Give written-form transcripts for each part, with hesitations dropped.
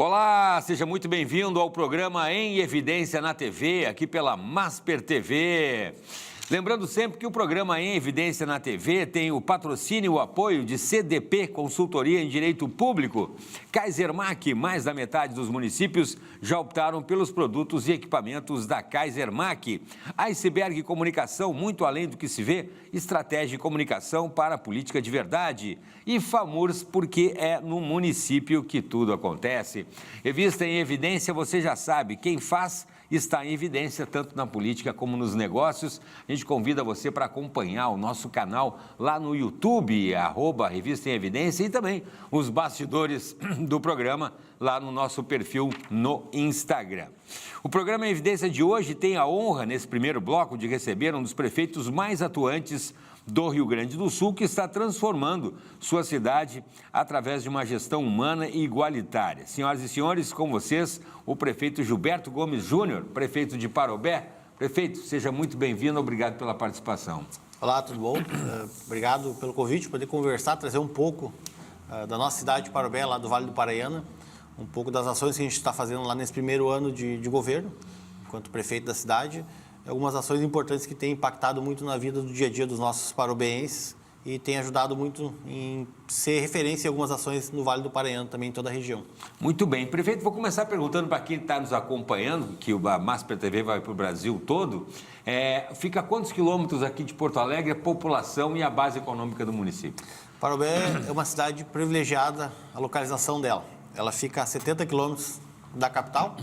Olá, seja muito bem-vindo ao programa Em Evidência na TV, aqui pela Masper TV. Lembrando sempre que o programa Em Evidência na TV tem o patrocínio e o apoio de CDP, Consultoria em Direito Público. Kaisermac, mais da metade dos municípios já optaram pelos produtos e equipamentos da Kaisermac. Iceberg Comunicação, muito além do que se vê, estratégia de comunicação para a política de verdade. E FAMURS, porque é no município que tudo acontece. Revista Em Evidência, você já sabe, quem faz está em evidência, tanto na política como nos negócios. A gente convida você para acompanhar o nosso canal lá no YouTube, @Revista em Evidência, e também os bastidores do programa lá no nosso perfil no Instagram. O programa Em Evidência de hoje tem a honra, nesse primeiro bloco, de receber um dos prefeitos mais atuantes do Rio Grande do Sul, que está transformando sua cidade através de uma gestão humana e igualitária. Senhoras e senhores, com vocês, o prefeito Gilberto Gomes Júnior, prefeito de Parobé. Prefeito, seja muito bem-vindo, obrigado pela participação. Olá, tudo bom? Obrigado pelo convite, poder conversar, trazer um pouco da nossa cidade de Parobé, lá do Vale do Paraíba, um pouco das ações que a gente está fazendo lá nesse primeiro ano de governo, enquanto prefeito da cidade. Algumas ações importantes que têm impactado muito na vida do dia a dia dos nossos parobéenses e têm ajudado muito em ser referência em algumas ações no Vale do Paraíba, também em toda a região. Muito bem. Prefeito, vou começar perguntando para quem está nos acompanhando, que a Masper TV vai para o Brasil todo, fica a quantos quilômetros aqui de Porto Alegre a população e a base econômica do município? Parobé é uma cidade privilegiada, a localização dela. Ela fica a 70 quilômetros da capital,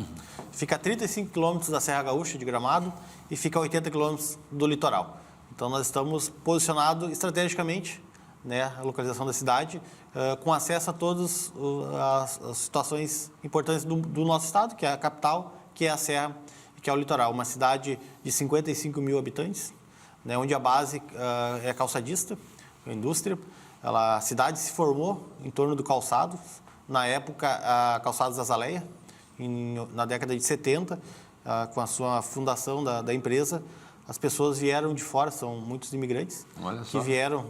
fica a 35 quilômetros da Serra Gaúcha de Gramado e fica a 80 quilômetros do litoral. Então, nós estamos posicionados estrategicamente, né, a localização da cidade, com acesso a todas as situações importantes do nosso estado, que é a capital, que é a Serra e que é o litoral. Uma cidade de 55 mil habitantes, né, onde a base é calçadista, a indústria. A cidade se formou em torno do calçado, na época, a Calçados Azaleia, na década de 70, com a sua fundação da empresa, as pessoas vieram de fora, são muitos imigrantes, que vieram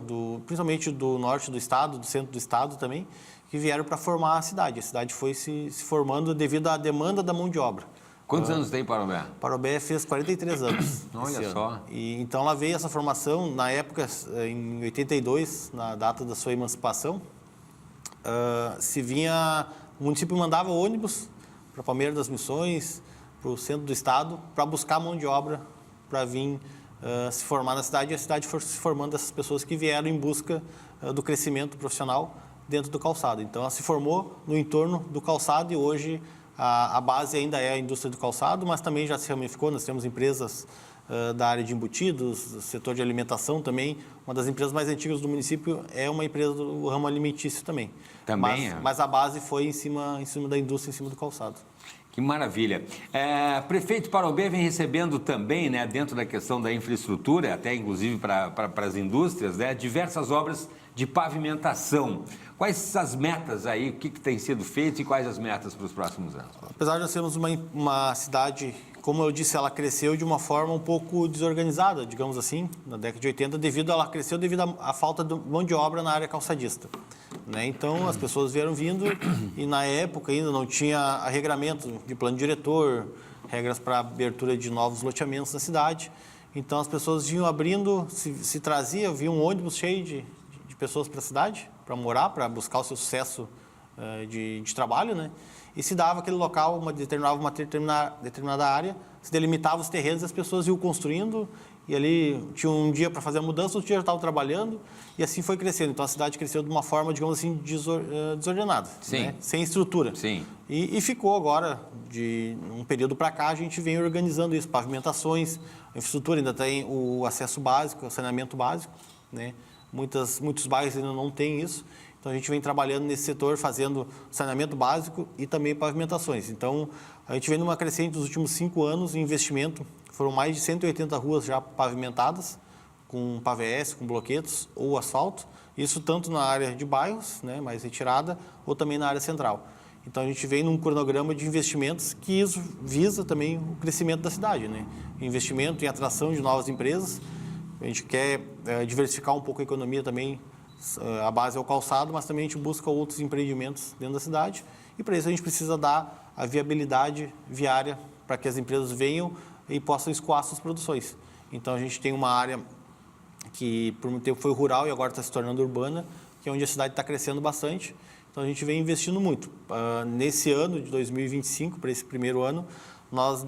principalmente do norte do estado, do centro do estado também, que vieram para formar a cidade. A cidade foi se formando devido à demanda da mão de obra. Quantos anos tem Parobé? Parobé fez 43 anos. Olha só. E então lá veio essa formação, na época, em 82, na data da sua emancipação, o município mandava ônibus para Palmeira das Missões, para o centro do estado, para buscar mão de obra, para vir se formar na cidade, e a cidade foi se formando dessas pessoas que vieram em busca do crescimento profissional dentro do calçado. Então, ela se formou no entorno do calçado e hoje a base ainda é a indústria do calçado, mas também já se ramificou, nós temos empresas da área de embutidos, do setor de alimentação também. Uma das empresas mais antigas do município é uma empresa do ramo alimentício também. Mas a base foi em cima da indústria, em cima do calçado. Que maravilha. Prefeito, Parobé vem recebendo também, né, dentro da questão da infraestrutura, até inclusive para as indústrias, né, diversas obras de pavimentação. Quais as metas aí, o que tem sido feito e quais as metas para os próximos anos? Apesar de nós sermos uma cidade, como eu disse, ela cresceu de uma forma um pouco desorganizada, digamos assim, na década de 80, ela cresceu devido à falta de mão de obra na área calçadista. Né? Então, as pessoas vieram vindo e, na época, ainda não tinha regramento de plano diretor, regras para abertura de novos loteamentos na cidade. Então, as pessoas vinham abrindo, se trazia, vinha um ônibus cheio de pessoas para a cidade, para morar, para buscar o seu sucesso de trabalho, né? E se dava aquele local, uma determinada área, se delimitava os terrenos, as pessoas iam construindo, e ali tinha um dia para fazer a mudança, outro dia já estavam trabalhando, e assim foi crescendo. Então, a cidade cresceu de uma forma, digamos assim, desordenada, né? Sem estrutura. Sim. E ficou agora, de um período para cá, a gente vem organizando isso, pavimentações, a infraestrutura, ainda tem o acesso básico, o saneamento básico, né? Muitos bairros ainda não têm isso, então a gente vem trabalhando nesse setor, fazendo saneamento básico e também pavimentações. Então, a gente vem numa crescente nos últimos 5 anos em investimento, foram mais de 180 ruas já pavimentadas, com pavés, com bloquetos ou asfalto, isso tanto na área de bairros, né, mais retirada, ou também na área central. Então, a gente vem num cronograma de investimentos que isso visa também o crescimento da cidade, né? Investimento em atração de novas empresas. A gente quer diversificar um pouco a economia também A base é o calçado, mas também a gente busca outros empreendimentos dentro da cidade. E para isso a gente precisa dar a viabilidade viária para que as empresas venham e possam escoar suas produções. Então a gente tem uma área que por muito tempo foi rural e agora está se tornando urbana, que é onde a cidade está crescendo bastante. Então a gente vem investindo muito. Nesse ano de 2025, para esse primeiro ano, nós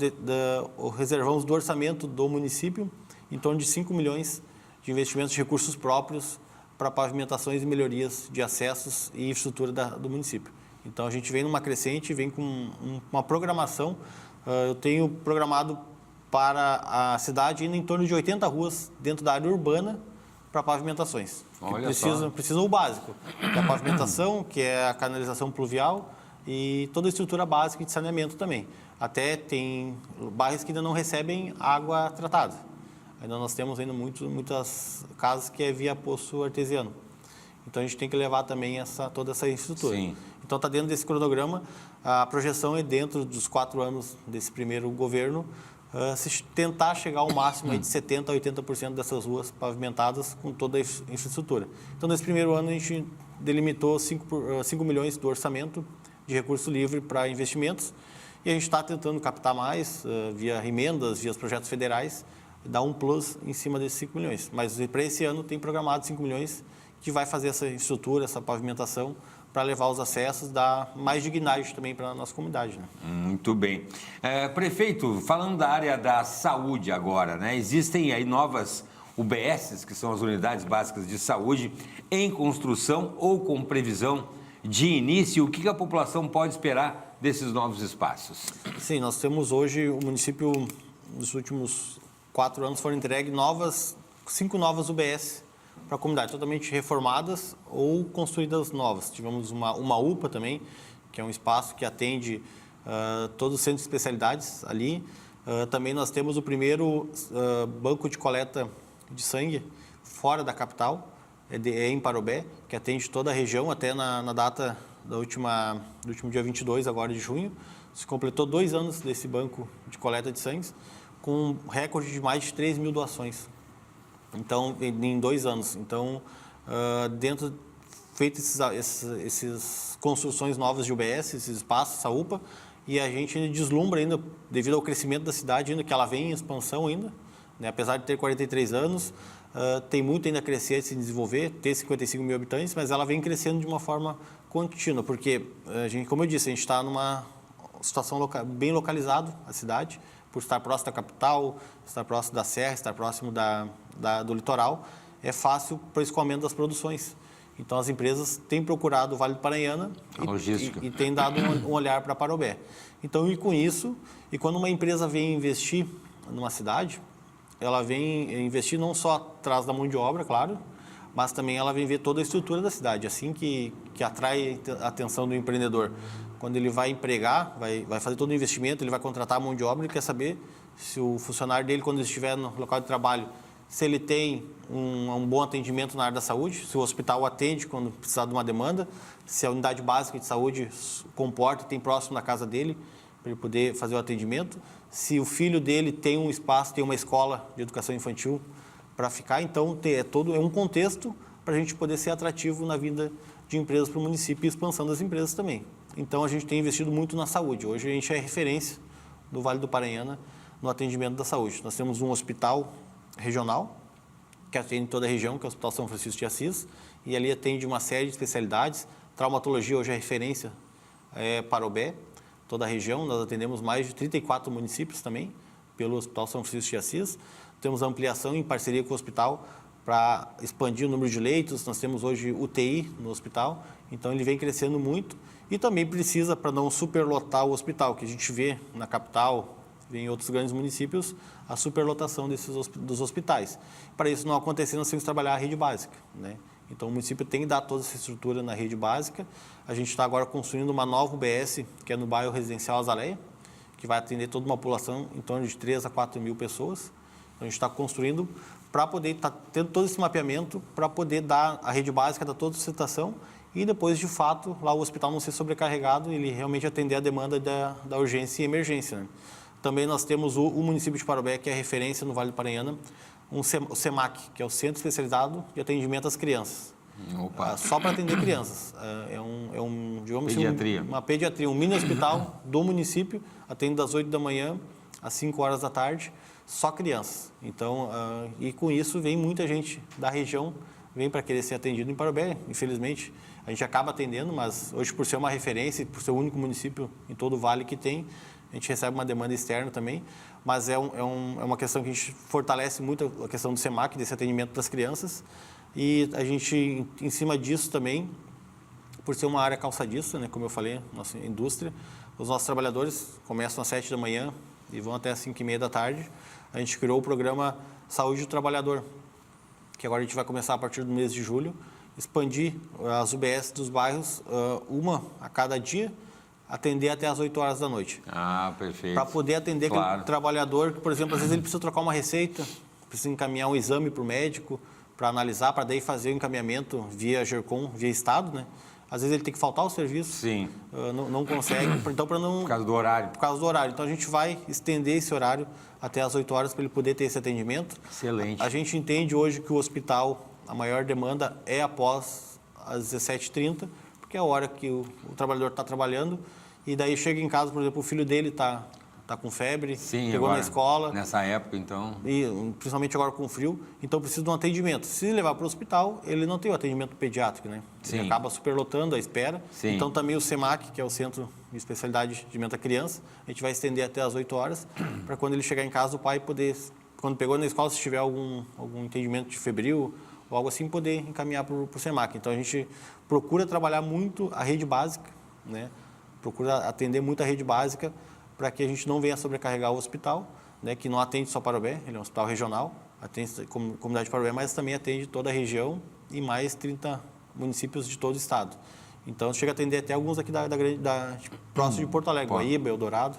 reservamos do orçamento do município em torno de 5 milhões de investimentos de recursos próprios para pavimentações e melhorias de acessos e infraestrutura do município. Então a gente vem numa crescente, vem com uma programação. Eu tenho programado para a cidade ainda em torno de 80 ruas dentro da área urbana para pavimentações. Precisam o básico, que é a pavimentação, que é a canalização pluvial e toda a estrutura básica de saneamento também. Até tem bairros que ainda não recebem água tratada. Ainda nós temos ainda muitas casas que é via poço artesiano. Então a gente tem que levar também toda essa infraestrutura. Sim. Então está dentro desse cronograma, a projeção é dentro dos 4 anos desse primeiro governo, se tentar chegar ao máximo aí de 70% a 80% dessas ruas pavimentadas com toda a infraestrutura. Então, nesse primeiro ano, a gente delimitou 5 milhões do orçamento de recurso livre para investimentos e a gente está tentando captar mais via emendas, via os projetos federais, dar um plus em cima desses 5 milhões. Mas para esse ano tem programado 5 milhões que vai fazer essa estrutura, essa pavimentação, para levar os acessos, dar mais dignidade também para a nossa comunidade. Né? Muito bem. Prefeito, falando da área da saúde agora, né? Existem aí novas UBSs, que são as Unidades Básicas de Saúde, em construção ou com previsão de início. O que a população pode esperar desses novos espaços? Sim, nós temos hoje, o município, nos últimos 4 anos, foram entregues 5 novas UBS para a comunidade, totalmente reformadas ou construídas novas. Tivemos uma UPA também, que é um espaço que atende todos os centros de especialidades ali. Também nós temos o primeiro banco de coleta de sangue fora da capital, em Parobé, que atende toda a região, até na data do último dia 22 agora de junho. Se completou 2 anos desse banco de coleta de sangue, com um recorde de mais de 3 mil doações. Então, em 2 anos. Então, feitas essas construções novas de UBS, esses espaços, essa UPA, e a gente deslumbra ainda, devido ao crescimento da cidade, ainda que ela vem em expansão ainda, né? Apesar de ter 43 anos, tem muito ainda a crescer e se desenvolver, ter 55 mil habitantes, mas ela vem crescendo de uma forma contínua, porque, como eu disse, a gente está numa situação bem localizada, a cidade, por estar próximo da capital, estar próximo da serra, estar próximo do litoral, é fácil para o escoamento das produções. Então, as empresas têm procurado o Vale do Paranhana e têm dado um olhar para Parobé. Então, e com isso, e quando uma empresa vem investir numa cidade, ela vem investir não só atrás da mão de obra, claro, mas também ela vem ver toda a estrutura da cidade, assim que atrai a atenção do empreendedor. Quando ele vai empregar, vai fazer todo o investimento, ele vai contratar a mão de obra, ele quer saber se o funcionário dele, quando ele estiver no local de trabalho, se ele tem um bom atendimento na área da saúde, se o hospital atende quando precisar de uma demanda, se a unidade básica de saúde comporta e tem próximo da casa dele, para ele poder fazer o atendimento, se o filho dele tem um espaço, tem uma escola de educação infantil para ficar. Então, é um contexto para a gente poder ser atrativo na vinda de empresas para o município e expansão das empresas também. Então, a gente tem investido muito na saúde. Hoje, a gente é referência do Vale do Paranhana no atendimento da saúde. Nós temos um hospital regional, que atende toda a região, que é o Hospital São Francisco de Assis, e ali atende uma série de especialidades. Traumatologia hoje é referência Parobé, toda a região. Nós atendemos mais de 34 municípios também, pelo Hospital São Francisco de Assis. Temos ampliação em parceria com o hospital para expandir o número de leitos. Nós temos hoje UTI no hospital, então ele vem crescendo muito. E também precisa, para não superlotar o hospital, que a gente vê na capital, em outros grandes municípios, a superlotação dos hospitais. Para isso não acontecer, nós temos que trabalhar a rede básica, né? Então, o município tem que dar toda essa estrutura na rede básica. A gente está agora construindo uma nova UBS, que é no bairro Residencial Azaleia, que vai atender toda uma população em torno de 3 a 4 mil pessoas. Então, a gente está construindo para poder estar tendo todo esse mapeamento, para poder dar a rede básica, dar toda a sustentação e depois, de fato, lá o hospital não ser sobrecarregado e ele realmente atender a demanda da urgência e emergência, né? Também nós temos o município de Parobé, que é referência no Vale do Paranhana, o CEMAC, que é o Centro Especializado de Atendimento às Crianças. Opa. Só para atender crianças. Digamos Pediatria. Uma pediatria, um mini hospital do município, atende das 8 da manhã às 5 horas da tarde, só crianças. Então, e com isso vem muita gente da região, vem para querer ser atendido em Parobé, infelizmente. A gente acaba atendendo, mas hoje, por ser uma referência, por ser o único município em todo o vale que tem, a gente recebe uma demanda externa também, mas é uma questão que a gente fortalece muito, a questão do SEMAC, desse atendimento das crianças, e a gente, em cima disso também, por ser uma área calçadista, né, como eu falei, nossa indústria, os nossos trabalhadores começam às 7 da manhã e vão até às 5h30 da tarde. A gente criou o programa Saúde do Trabalhador, que agora a gente vai começar a partir do mês de julho, expandir as UBS dos bairros, uma a cada dia, atender até às 8 horas da noite. Ah, perfeito. Para poder atender aquele trabalhador que, por exemplo, às vezes ele precisa trocar uma receita, precisa encaminhar um exame para o médico, para analisar, para daí fazer o encaminhamento via GERCOM, via Estado, né? Às vezes ele tem que faltar ao serviço, Sim. Não consegue, então para não... Por causa do horário. Por causa do horário. Então a gente vai estender esse horário até às 8 horas para ele poder ter esse atendimento. Excelente. A gente entende hoje que o hospital, a maior demanda é após às 17h30, porque é a hora que o trabalhador está trabalhando, e daí chega em casa, por exemplo, o filho dele está com febre, Sim, pegou agora, na escola. Nessa época, então... E principalmente agora com frio, então precisa de um atendimento. Se levar para o hospital, ele não tem o atendimento pediátrico, né? Sim. Ele acaba superlotando a espera. Sim. Então também o SEMAC, que é o Centro de Especialidade de Atendimento à Criança, a gente vai estender até às 8 horas, para quando ele chegar em casa, o pai poder, quando pegou na escola, se tiver algum entendimento de febril ou algo assim, poder encaminhar para o SEMAC. Então a gente procura trabalhar muito a rede básica, né? Procura atender muito a rede básica, para que a gente não venha sobrecarregar o hospital, né, que não atende só Parobé, ele é um hospital regional, atende a comunidade de Parobé, mas também atende toda a região e mais 30 municípios de todo o estado. Então, chega a atender até alguns aqui próximo de Porto Alegre, Guaíba, Eldorado,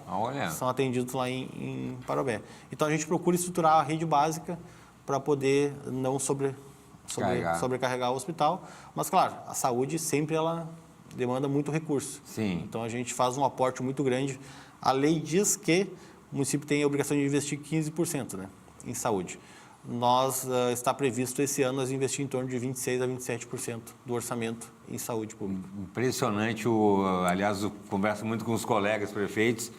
são atendidos lá em Parobé. Então, a gente procura estruturar a rede básica para poder não sobrecarregar o hospital, mas, claro, a saúde sempre ela demanda muito recurso. Sim. Então, a gente faz um aporte muito grande. A lei diz que o município tem a obrigação de investir 15%, né, em saúde. Está previsto esse ano nós investir em torno de 26% a 27% do orçamento em saúde pública. Impressionante. Aliás, eu converso muito com os colegas prefeitos.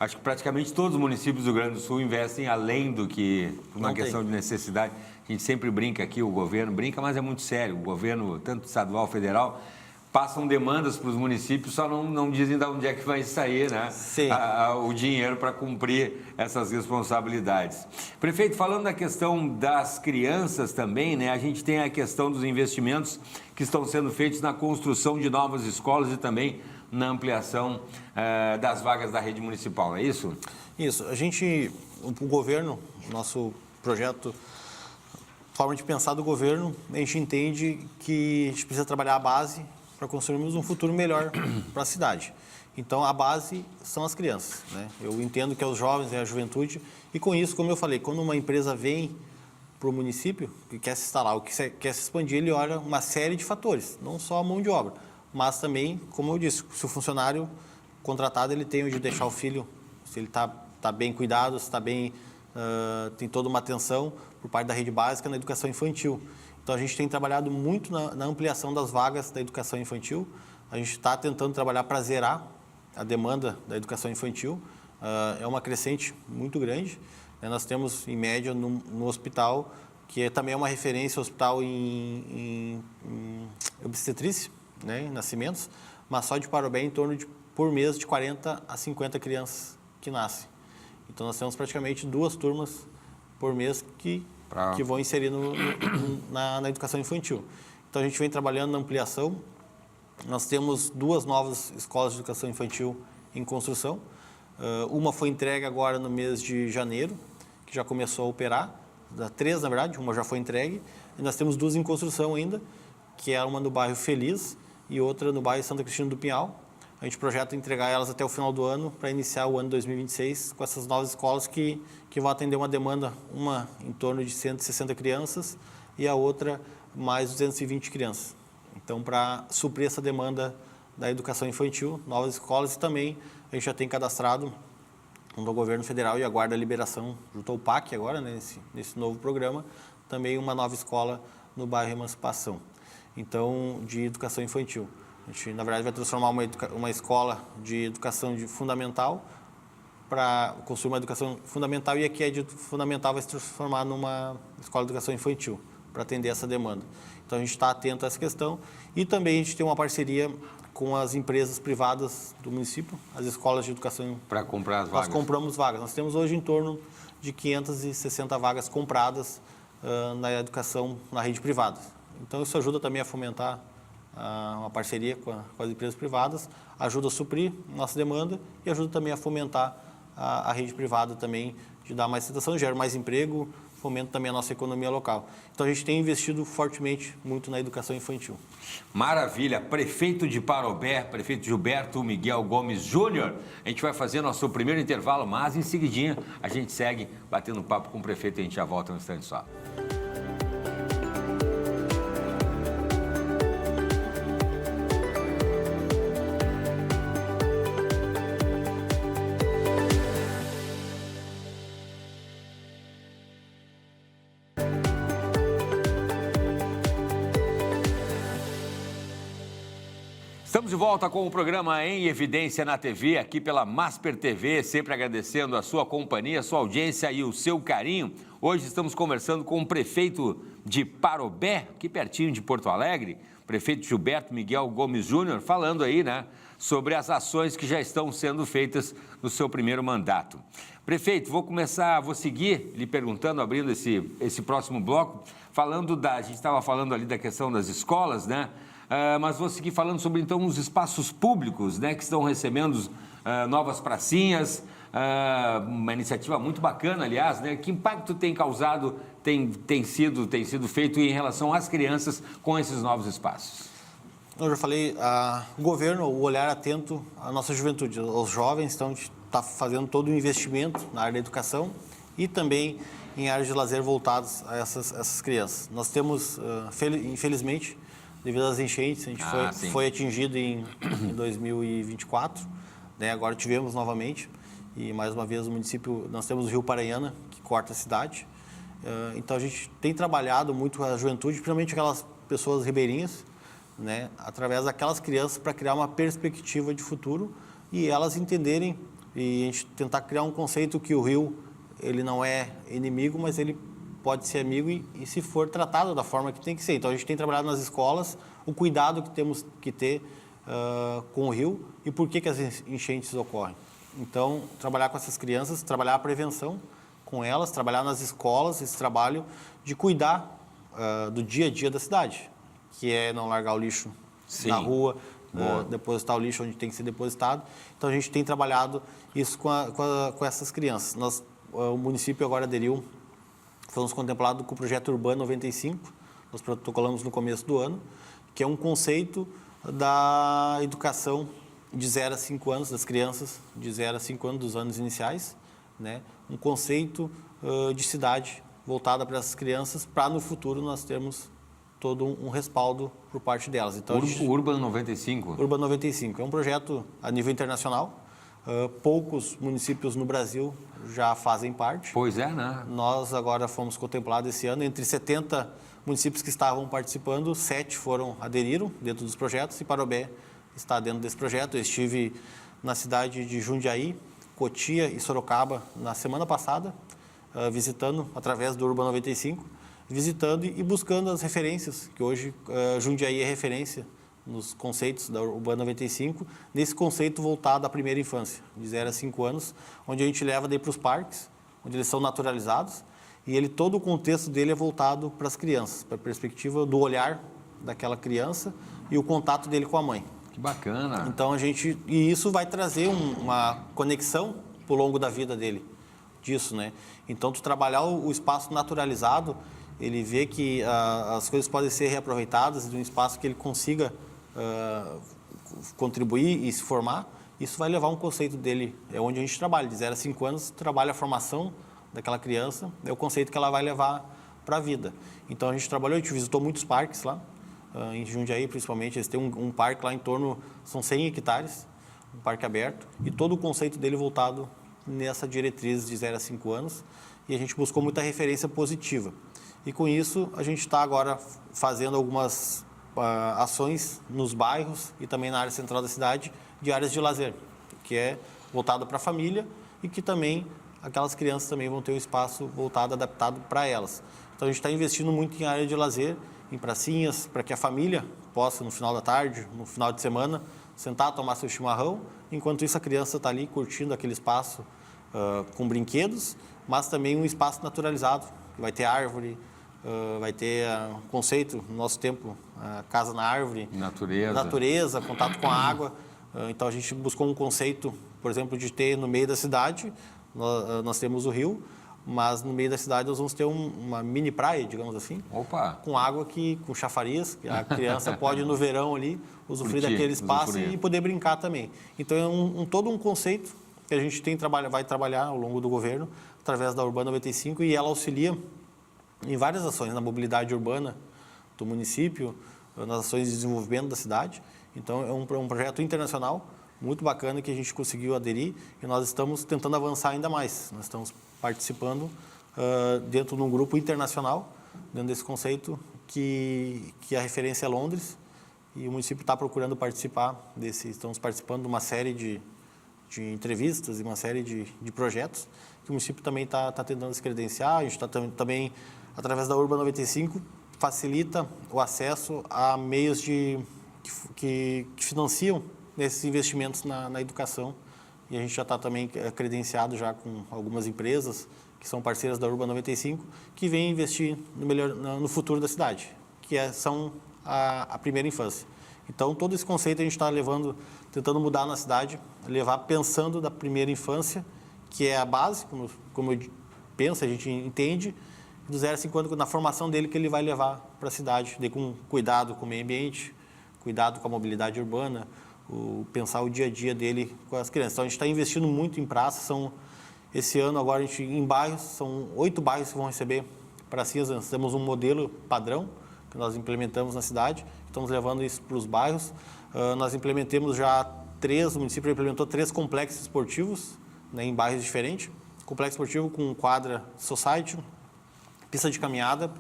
Acho que praticamente todos os municípios do Rio Grande do Sul investem além do que uma questão de necessidade. A gente sempre brinca aqui, o governo brinca, mas é muito sério. O governo, tanto estadual, federal, passam demandas para os municípios, só não dizem de onde é que vai sair, né? O dinheiro para cumprir essas responsabilidades. Prefeito, falando da questão das crianças também, né? A gente tem a questão dos investimentos que estão sendo feitos na construção de novas escolas e também na ampliação das vagas da rede municipal, não é isso? Isso. O governo, nosso projeto, forma de pensar do governo, a gente entende que a gente precisa trabalhar a base para construirmos um futuro melhor para a cidade. Então, a base são as crianças, né? Eu entendo que é os jovens, é a juventude, e com isso, como eu falei, quando uma empresa vem para o município, que quer se instalar, ou que quer se expandir, ele olha uma série de fatores, não só a mão de obra, mas também, como eu disse, se o funcionário contratado, ele tem onde deixar o filho, se ele está bem cuidado, se está bem, tem toda uma atenção por parte da rede básica na educação infantil. Então, a gente tem trabalhado muito na ampliação das vagas da educação infantil. A gente está tentando trabalhar para zerar a demanda da educação infantil. É uma crescente muito grande. Nós temos, em média, no hospital, que também é uma referência, hospital em obstetrícia, né, em nascimentos, mas só de Parobé em torno de, por mês, de 40 a 50 crianças que nascem. Então, nós temos praticamente 2 turmas por mês que vão inserir na educação infantil. Então, a gente vem trabalhando na ampliação. Nós temos 2 novas escolas de educação infantil em construção. Uma foi entregue agora no mês de janeiro, que já começou a operar. 3, na verdade, uma já foi entregue. E nós temos 2 em construção ainda, que é uma no bairro Feliz e outra no bairro Santa Cristina do Pinhal. A gente projeta entregar elas até o final do ano, para iniciar o ano 2026 com essas novas escolas que vão atender uma demanda, uma em torno de 160 crianças e a outra mais 220 crianças. Então, para suprir essa demanda da educação infantil, novas escolas, e também a gente já tem cadastrado junto ao governo federal e aguarda a liberação junto ao PAC agora, né, nesse novo programa, também uma nova escola no bairro Emancipação. então, de educação infantil. A gente, na verdade, vai transformar uma escola de educação fundamental para construir uma educação fundamental, e aqui a de fundamental vai se transformar numa escola de educação infantil, para atender essa demanda. Então, a gente está atento a essa questão, e também a gente tem uma parceria com as empresas privadas do município, as escolas de educação. Para comprar as vagas? Nós compramos vagas. Nós temos hoje em torno de 560 vagas compradas na educação na rede privada. Então, isso ajuda também a fomentar uma parceria com as empresas privadas, ajuda a suprir nossa demanda e ajuda também a fomentar a rede privada também, de dar mais aceitação, gera mais emprego, fomenta também a nossa economia local. Então, a gente tem investido fortemente muito na educação infantil. Maravilha. Prefeito de Parobé, prefeito Gilberto Miguel Gomes Júnior. A gente vai fazer nosso primeiro intervalo, mas em seguidinha a gente segue batendo papo com o prefeito e a gente já volta um instante só. Estamos de volta com o programa Em Evidência na TV, aqui pela Masper TV, sempre agradecendo a sua companhia, a sua audiência e o seu carinho. Hoje estamos conversando com o prefeito de Parobé, aqui pertinho de Porto Alegre, prefeito Gilberto Miguel Gomes Júnior, falando aí, né, sobre as ações que já estão sendo feitas no seu primeiro mandato. Prefeito, vou seguir lhe perguntando, abrindo esse próximo bloco, a gente estava falando ali da questão das escolas, né? Mas vou seguir falando sobre, então, os espaços públicos, né, que estão recebendo novas pracinhas, uma iniciativa muito bacana, aliás, né? Que impacto tem causado, tem sido feito em relação às crianças com esses novos espaços? Eu já falei, o governo, o olhar atento à nossa juventude, aos jovens, então a gente está fazendo todo o investimento na área da educação e também em áreas de lazer voltadas a essas crianças. Nós temos, infelizmente, devido às enchentes, a gente foi atingido em 2024, né? Agora tivemos novamente, e mais uma vez o município, nós temos o Rio Paranhana, que corta a cidade. Então a gente tem trabalhado muito a juventude, principalmente aquelas pessoas ribeirinhas, né? Através daquelas crianças, para criar uma perspectiva de futuro e elas entenderem, e a gente tentar criar um conceito que o rio, ele não é inimigo, mas ele pode ser amigo e se for tratado da forma que tem que ser. Então, a gente tem trabalhado nas escolas o cuidado que temos que ter com o rio e por que as enchentes ocorrem. Então, trabalhar com essas crianças, trabalhar a prevenção com elas, trabalhar nas escolas, esse trabalho de cuidar do dia a dia da cidade, que é não largar o lixo na rua, depositar o lixo onde tem que ser depositado. Então, a gente tem trabalhado isso com essas crianças. O município agora aderiu, fomos contemplados com o projeto Urbano 95, nós protocolamos no começo do ano, que é um conceito da educação de 0 a 5 anos, das crianças de 0 a 5 anos, dos anos iniciais, né? Um conceito de cidade voltada para essas crianças, para no futuro nós termos todo um respaldo por parte delas. Então, o Urbano 95? Urbano 95 é um projeto a nível internacional. Poucos municípios no Brasil já fazem parte. Pois é, né? Nós agora fomos contemplados esse ano, entre 70 municípios que estavam participando, 7 aderiram dentro dos projetos e Parobé está dentro desse projeto. Eu estive na cidade de Jundiaí, Cotia e Sorocaba na semana passada, visitando através do Urbano 95, visitando e buscando as referências, que hoje Jundiaí é referência nos conceitos da Urbano 95, nesse conceito voltado à primeira infância, de 0 a 5 anos, onde a gente leva daí para os parques, onde eles são naturalizados, e todo o contexto dele é voltado para as crianças, para a perspectiva do olhar daquela criança e o contato dele com a mãe. Que bacana! Então e isso vai trazer uma conexão ao longo da vida dele, disso, né? Então, tu trabalhar o espaço naturalizado, ele vê que as coisas podem ser reaproveitadas de um espaço que ele consiga contribuir e se formar, isso vai levar um conceito dele, é onde a gente trabalha, de 0 a 5 anos, trabalha a formação daquela criança, é o conceito que ela vai levar para a vida. Então, a gente trabalhou, a gente visitou muitos parques lá, em Jundiaí principalmente, eles têm um parque lá em torno, são 100 hectares, um parque aberto, e todo o conceito dele voltado nessa diretriz de 0 a 5 anos, e a gente buscou muita referência positiva. E com isso, a gente está agora fazendo algumas ações nos bairros e também na área central da cidade de áreas de lazer, que é voltado para a família e que também aquelas crianças também vão ter um espaço voltado, adaptado para elas. Então, a gente está investindo muito em área de lazer, em pracinhas, para que a família possa, no final da tarde, no final de semana, sentar, tomar seu chimarrão. Enquanto isso, a criança está ali curtindo aquele espaço com brinquedos, mas também um espaço naturalizado, que vai ter árvore, vai ter conceito, no nosso tempo, casa na árvore. Natureza, contato com a água. Então, a gente buscou um conceito, por exemplo, de ter no meio da cidade, nós temos o rio, mas no meio da cidade nós vamos ter uma mini praia, digamos assim. Opa! Com água, com chafariz, que a criança pode no verão ali usufruir daquele espaço e poder brincar também. Então é todo um conceito que a gente vai trabalhar ao longo do governo, através da Urbana 95, e ela auxilia em várias ações, na mobilidade urbana do município, nas ações de desenvolvimento da cidade. Então é um projeto internacional muito bacana que a gente conseguiu aderir e nós estamos tentando avançar ainda mais. Nós estamos participando dentro de um grupo internacional, dentro desse conceito, que a referência é Londres, e o município está procurando participar estamos participando de uma série de entrevistas e uma série de projetos, que o município também está tentando se credenciar. A gente está também, através da Urba 95, facilita o acesso a meios que financiam nesses investimentos na educação, e a gente já está também credenciado já com algumas empresas que são parceiras da Urba 95, que vêm investir no futuro da cidade, que são a primeira infância. Então, todo esse conceito a gente está tentando mudar na cidade, levar pensando da primeira infância, que é a base, como eu penso, a gente entende, do 0 a 5 anos, na formação dele, que ele vai levar para a cidade, com cuidado com o meio ambiente, cuidado com a mobilidade urbana, pensar o dia a dia dele com as crianças. Então, a gente está investindo muito em praças. Esse ano, agora, em bairros, são 8 bairros que vão receber pracinhas. Nós temos um modelo padrão que nós implementamos na cidade, estamos levando isso para os bairros. Nós implementamos o município implementou 3 complexos esportivos, né, em bairros diferentes. Complexo esportivo com quadra society, pista de caminhada,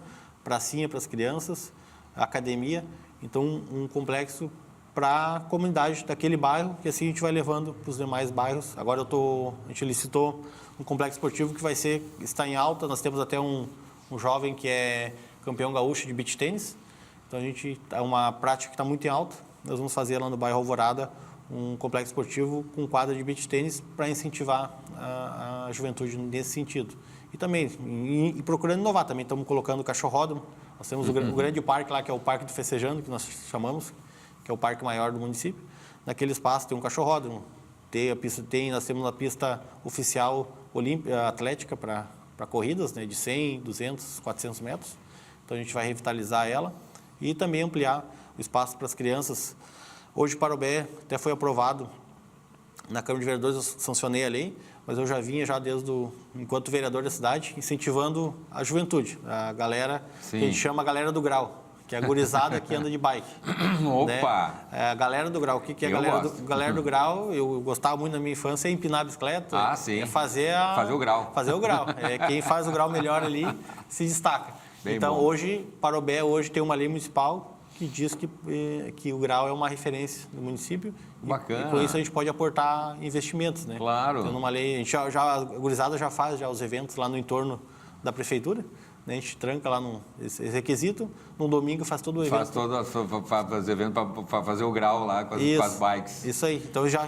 pracinha para as crianças, academia. Então, um complexo para a comunidade daquele bairro, que assim a gente vai levando para os demais bairros. Agora a gente licitou um complexo esportivo que está em alta. Nós temos até um jovem que é campeão gaúcho de beach tênis. Então, é uma prática que está muito em alta. Nós vamos fazer lá no bairro Alvorada um complexo esportivo com quadra de beach tênis para incentivar a juventude nesse sentido. E também, procurando inovar também, estamos colocando o cachorródromo. Nós temos o grande parque lá, que é o Parque do Festejando, que nós chamamos, que é o parque maior do município. Naquele espaço tem um cachorródromo, nós temos uma pista oficial atlética para corridas, né, de 100, 200, 400 metros. Então, a gente vai revitalizar ela e também ampliar o espaço para as crianças. Hoje, Parobé até foi aprovado na Câmara de Vereadores, eu sancionei a lei, mas eu já vinha enquanto vereador da cidade, incentivando a juventude, a galera, que a gente chama a galera do grau, que é a gurizada que anda de bike. Opa! Né? A galera do grau. O que é a galera do grau? Eu gostava muito na minha infância, empinar a bicicleta. Ah, sim. É fazer o grau. Fazer o grau. Quem faz o grau melhor ali se destaca. Bem então, bom. Hoje, Parobé tem uma lei municipal que diz que o grau é uma referência do município. Bacana. E com isso a gente pode aportar investimentos, né? Claro. Então, numa lei, a gurizada já faz os eventos lá no entorno da prefeitura. A gente tranca lá esse requisito, no domingo faz todo o evento. Faz os eventos para fazer o grau lá com as bikes. Isso aí. Então, já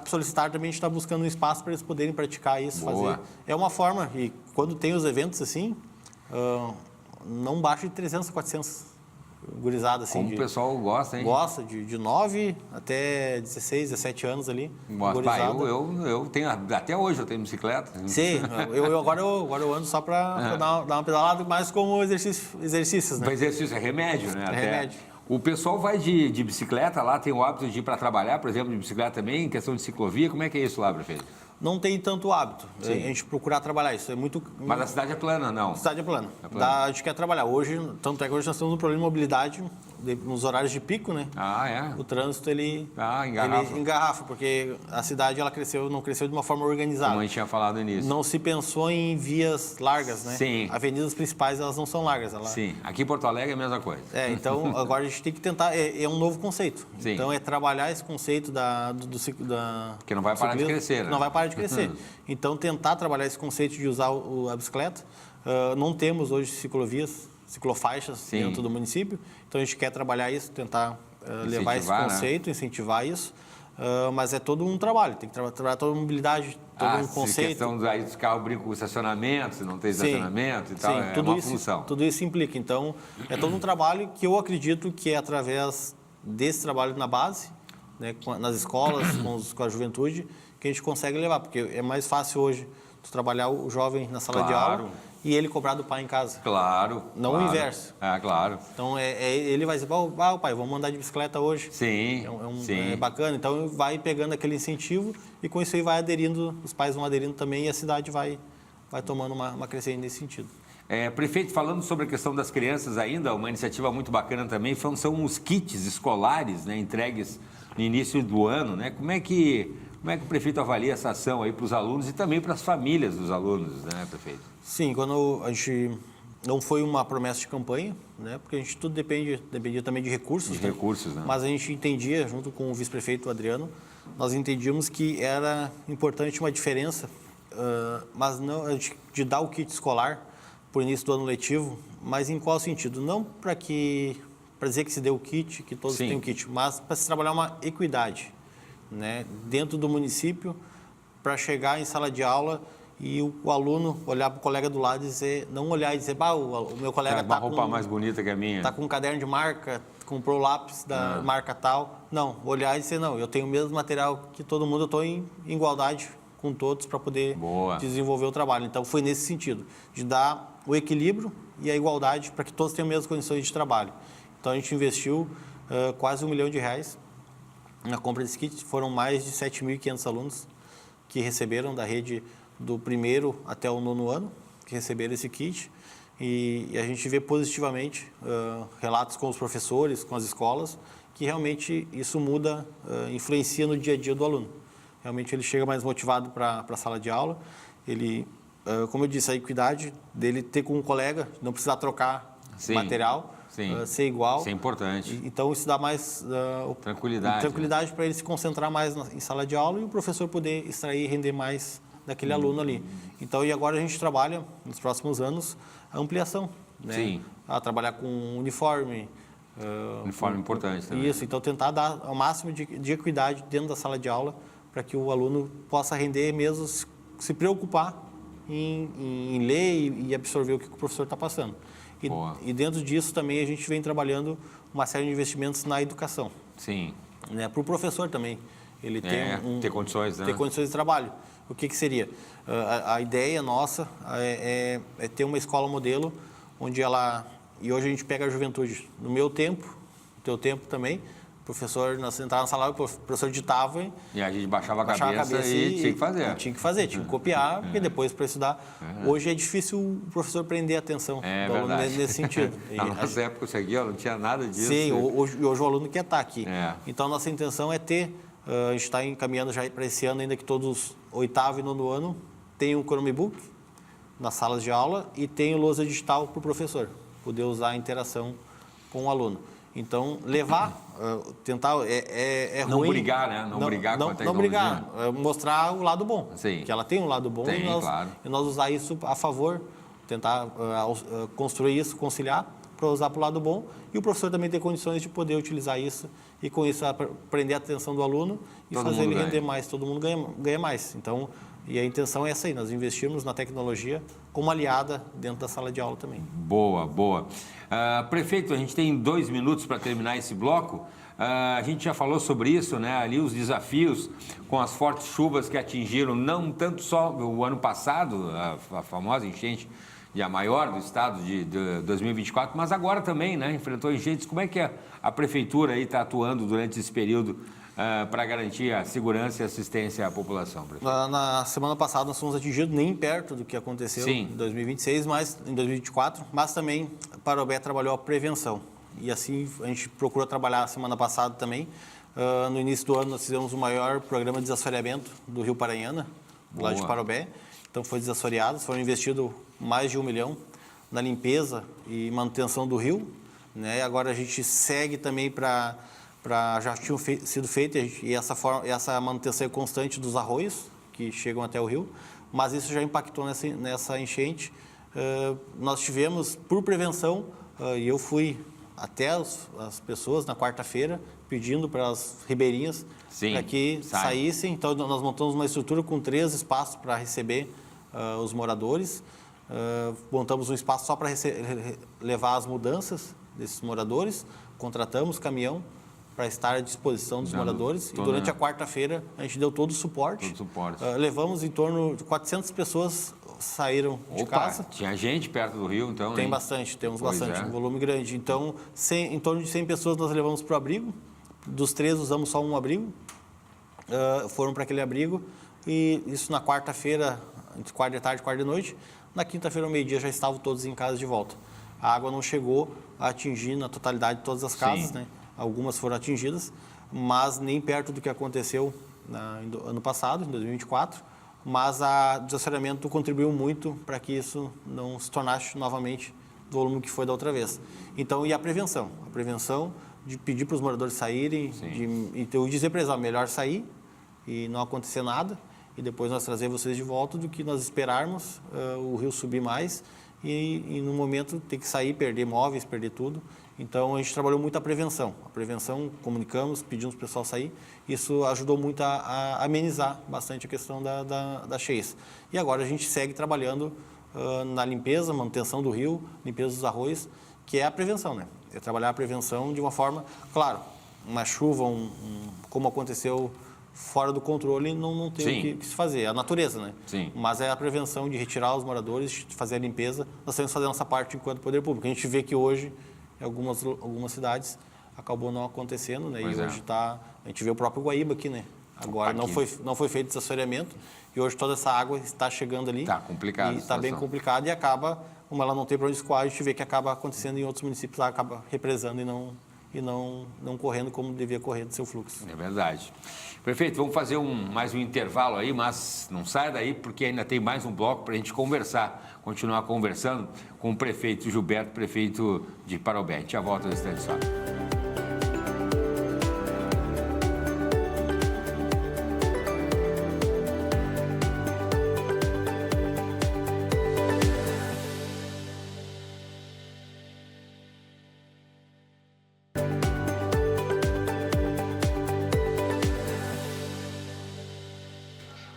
solicitar também, a gente está buscando um espaço para eles poderem praticar isso. Boa. É uma forma, e quando tem os eventos assim, não baixa de 300, 400 gurizada. Assim, como o pessoal gosta, hein? Gosta, de 9 até 16, 17 anos ali. Eu tenho, até hoje eu tenho bicicleta. Sim, agora eu ando só para dar uma pedalada, mais como exercícios, né? O exercício é remédio, né? Remédio. O pessoal vai de bicicleta lá, tem o hábito de ir para trabalhar, por exemplo, de bicicleta também, em questão de ciclovia. Como é que é isso lá, prefeito? não tem tanto hábito. A gente procurar trabalhar isso. É muito... Mas a cidade é plana, não? A cidade é plana. A gente quer trabalhar. Hoje, tanto é que hoje nós temos um problema de mobilidade nos horários de pico, né? Ah, é? O trânsito, ele engarrafa, porque a cidade ela não cresceu de uma forma organizada. Como a gente tinha falado nisso. Não se pensou em vias largas, né? Sim. Avenidas principais, elas não são largas. Sim. Aqui em Porto Alegre é a mesma coisa. Então, agora a gente tem que tentar... É um novo conceito. Sim. Então, é trabalhar esse conceito que não vai parar de crescer, né? Não vai parar de crescer. Então, tentar trabalhar esse conceito de usar a bicicleta. Não temos hoje ciclofaixas dentro do município. Então, a gente quer trabalhar isso, tentar levar esse conceito, incentivar isso. Mas é todo um trabalho. Tem que trabalhar toda a mobilidade, todo um conceito. A questão dos carros brincam com estacionamento, se não tem estacionamento e tal, é uma função. Tudo isso implica. Então, é todo um trabalho que eu acredito que é através desse trabalho na base, né, nas escolas, com a juventude, que a gente consegue levar. Porque é mais fácil hoje tu trabalhar o jovem na sala de aula e ele cobrar do pai em casa. Claro. Não o inverso. Claro. Então, ele vai dizer, pai, vamos andar de bicicleta hoje. Sim, é bacana. Então, vai pegando aquele incentivo e com isso aí vai aderindo, os pais vão aderindo também e a cidade vai tomando uma crescente nesse sentido. Prefeito, falando sobre a questão das crianças ainda, uma iniciativa muito bacana também são os kits escolares, né, entregues no início do ano, né? Como é que o prefeito avalia essa ação aí para os alunos e também para as famílias dos alunos, né, prefeito? Sim, quando a gente... Não foi uma promessa de campanha, né? Porque a gente tudo dependia também de recursos. Né? Mas a gente entendia, junto com o vice-prefeito Adriano, nós entendíamos que era importante uma diferença, mas não de dar o kit escolar por início do ano letivo, mas em qual sentido? Não para dizer que se deu o kit, que todos têm o kit, mas para se trabalhar uma equidade, né? Dentro do município, para chegar em sala de aula e o aluno olhar para o colega do lado e dizer, não olhar e dizer, o meu colega está com uma roupa mais bonita que a minha. Está com um caderno de marca, comprou o lápis da marca tal. Não, olhar e dizer, não, eu tenho o mesmo material que todo mundo, eu estou em igualdade com todos para poder desenvolver o trabalho. Então, foi nesse sentido, de dar o equilíbrio e a igualdade para que todos tenham as mesmas condições de trabalho. Então, a gente investiu quase R$1 milhão na compra desse kit. Foram mais de 7.500 alunos que receberam da rede do primeiro até o 9º ano, que receberam esse kit. E a gente vê positivamente relatos com os professores, com as escolas, que realmente isso muda, influencia no dia a dia do aluno. Realmente ele chega mais motivado para a sala de aula. Ele, como eu disse, a equidade dele ter com um colega, não precisar trocar material, ser igual. Isso é importante. Então, isso dá mais tranquilidade para ele se concentrar mais em sala de aula e o professor poder extrair e render mais daquele aluno ali. Então, e agora a gente trabalha, nos próximos anos, a ampliação. Né? A trabalhar com uniforme. Uniforme importante também. Isso, então tentar dar o máximo de equidade dentro da sala de aula para que o aluno possa render mesmo, se preocupar em ler e absorver o que o professor está passando. E dentro disso também a gente vem trabalhando uma série de investimentos na educação. Sim. Né? Para o professor também. Ele ter condições, né? Ter condições de trabalho. O que seria? A ideia nossa é ter uma escola modelo onde ela... E hoje a gente pega a juventude. No meu tempo, no teu tempo também, o professor, nós entrávamos na sala, o professor ditava e a gente baixava a cabeça e tinha que fazer. Tinha que copiar, porque depois para estudar... Hoje é difícil o professor prender a atenção do aluno nesse sentido. Na nossa época, isso aqui não tinha nada disso. Sim, hoje o aluno quer estar aqui. Então, a nossa intenção é ter... a gente está encaminhando já para esse ano, ainda que todos, 8º e 9º ano, tenham um Chromebook nas salas de aula e tenham lousa digital para o professor, poder usar a interação com o aluno. Então, levar, tentar, não ruim. Brigar, né? Não brigar com a tecnologia. Não brigar, mostrar o lado bom. Sim. Que ela tem um lado bom e nós usar isso a favor, tentar construir isso, conciliar, para usar para o lado bom. E o professor também ter condições de poder utilizar isso e, com isso, prender a atenção do aluno e fazer ele render mais. Todo mundo ganha mais. Então, e a intenção é essa aí, nós investimos na tecnologia como aliada dentro da sala de aula também. Boa. Prefeito, a gente tem 2 minutos para terminar esse bloco. A gente já falou sobre isso, né? Ali os desafios com as fortes chuvas que atingiram não tanto só o ano passado, a famosa enchente e a maior do estado de 2024, mas agora também, né? Enfrentou enchentes. Como é que a prefeitura aí está atuando durante esse período para garantir a segurança e assistência à população, prefeito? Na semana passada nós fomos atingidos nem perto do que aconteceu em 2026, mas em 2024, mas também a Parobé trabalhou a prevenção. E assim a gente procurou trabalhar a semana passada também. No início do ano nós fizemos o maior programa de desassoreamento do Rio Paranhana, lá de Parobé. Então foi desassoreado, foram investidos mais de 1 milhão na limpeza e manutenção do rio, né? Agora a gente segue também já tinham sido feito e essa manutenção é constante dos arroios que chegam até o rio, mas isso já impactou nessa enchente. Nós tivemos, por prevenção, e eu fui até as pessoas na quarta-feira pedindo para as ribeirinhas para que saíssem. Então nós montamos uma estrutura com 3 espaços para receber os moradores. Montamos um espaço só para levar as mudanças desses moradores. Contratamos caminhão para estar à disposição dos moradores. E durante a quarta-feira a gente deu todo o suporte. Levamos em torno de 400 pessoas saíram de casa. Tinha gente perto do rio, então? Tem bastante, temos bastante, um volume grande. Então, em torno de 100 pessoas nós levamos para o abrigo. Dos 3 usamos só um abrigo. Foram para aquele abrigo. E isso na quarta-feira, entre quarta de tarde e quarta de noite. Na quinta-feira, ao meio-dia, já estavam todos em casa de volta. A água não chegou a atingir na totalidade todas as casas, né? Algumas foram atingidas, mas nem perto do que aconteceu ano passado, em 2024. Mas o desassoreamento contribuiu muito para que isso não se tornasse novamente do volume que foi da outra vez. Então, e a prevenção? A prevenção de pedir para os moradores saírem, de dizer para eles, melhor sair e não acontecer nada, e depois nós trazer vocês de volta do que nós esperarmos o rio subir mais e no momento ter que sair, perder móveis, perder tudo. Então, a gente trabalhou muito a prevenção. A prevenção, comunicamos, pedimos para o pessoal sair. Isso ajudou muito a amenizar bastante a questão das cheias. E agora a gente segue trabalhando na limpeza, manutenção do rio, limpeza dos arroios, que é a prevenção, né? É trabalhar a prevenção de uma forma... Claro, uma chuva, como aconteceu fora do controle, não tem o que se fazer. É a natureza, né? Mas é a prevenção de retirar os moradores, de fazer a limpeza. Nós temos que fazer a nossa parte enquanto poder público. A gente vê que hoje... Em algumas cidades acabou não acontecendo, né? E hoje a gente vê o próprio Guaíba aqui, né? Agora não foi feito desassoreamento e hoje toda essa água está chegando ali. Está complicado. E está bem complicado e acaba, como ela não tem para onde escoar, a gente vê que acaba acontecendo em outros municípios, ela acaba represando e não correndo como devia correr do seu fluxo. É verdade. Prefeito, vamos fazer mais um intervalo aí, mas não saia daí porque ainda tem mais um bloco para a gente continuar conversando com o prefeito Gilberto, prefeito de Parobé. A gente já volta no instante só.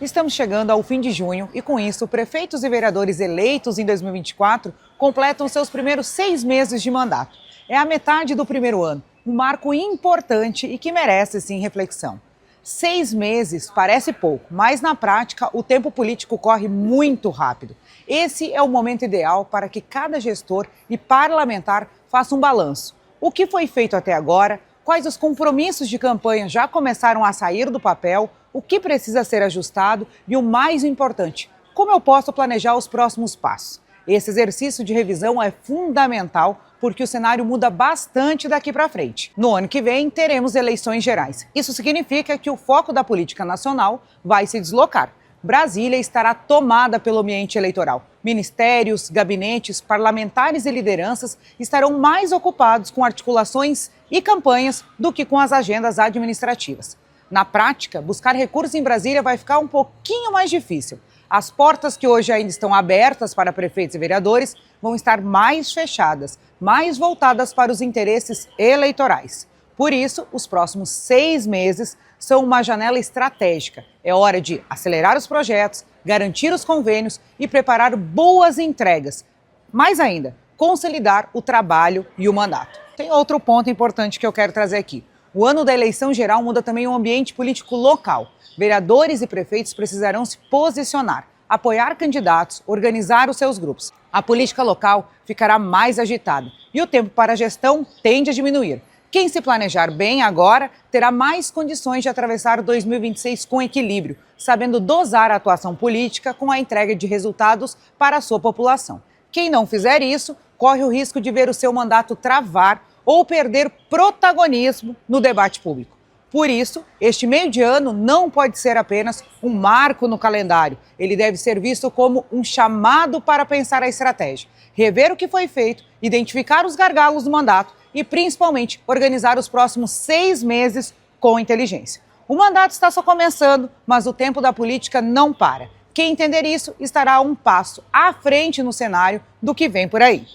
Estamos chegando ao fim de junho e, com isso, prefeitos e vereadores eleitos em 2024 completam seus primeiros 6 meses de mandato. É a metade do primeiro ano, um marco importante e que merece, sim, reflexão. 6 meses parece pouco, mas, na prática, o tempo político corre muito rápido. Esse é o momento ideal para que cada gestor e parlamentar faça um balanço. O que foi feito até agora? Quais os compromissos de campanha já começaram a sair do papel? O que precisa ser ajustado e, o mais importante, como eu posso planejar os próximos passos? Esse exercício de revisão é fundamental porque o cenário muda bastante daqui para frente. No ano que vem, teremos eleições gerais. Isso significa que o foco da política nacional vai se deslocar. Brasília estará tomada pelo ambiente eleitoral. Ministérios, gabinetes, parlamentares e lideranças estarão mais ocupados com articulações e campanhas do que com as agendas administrativas. Na prática, buscar recursos em Brasília vai ficar um pouquinho mais difícil. As portas que hoje ainda estão abertas para prefeitos e vereadores vão estar mais fechadas, mais voltadas para os interesses eleitorais. Por isso, os próximos 6 meses são uma janela estratégica. É hora de acelerar os projetos, garantir os convênios e preparar boas entregas. Mais ainda, consolidar o trabalho e o mandato. Tem outro ponto importante que eu quero trazer aqui. O ano da eleição geral muda também o ambiente político local. Vereadores e prefeitos precisarão se posicionar, apoiar candidatos, organizar os seus grupos. A política local ficará mais agitada e o tempo para a gestão tende a diminuir. Quem se planejar bem agora terá mais condições de atravessar 2026 com equilíbrio, sabendo dosar a atuação política com a entrega de resultados para a sua população. Quem não fizer isso, corre o risco de ver o seu mandato travar ou perder protagonismo no debate público. Por isso, este meio de ano não pode ser apenas um marco no calendário. Ele deve ser visto como um chamado para pensar a estratégia, rever o que foi feito, identificar os gargalos do mandato e, principalmente, organizar os próximos 6 meses com inteligência. O mandato está só começando, mas o tempo da política não para. Quem entender isso estará um passo à frente no cenário do que vem por aí.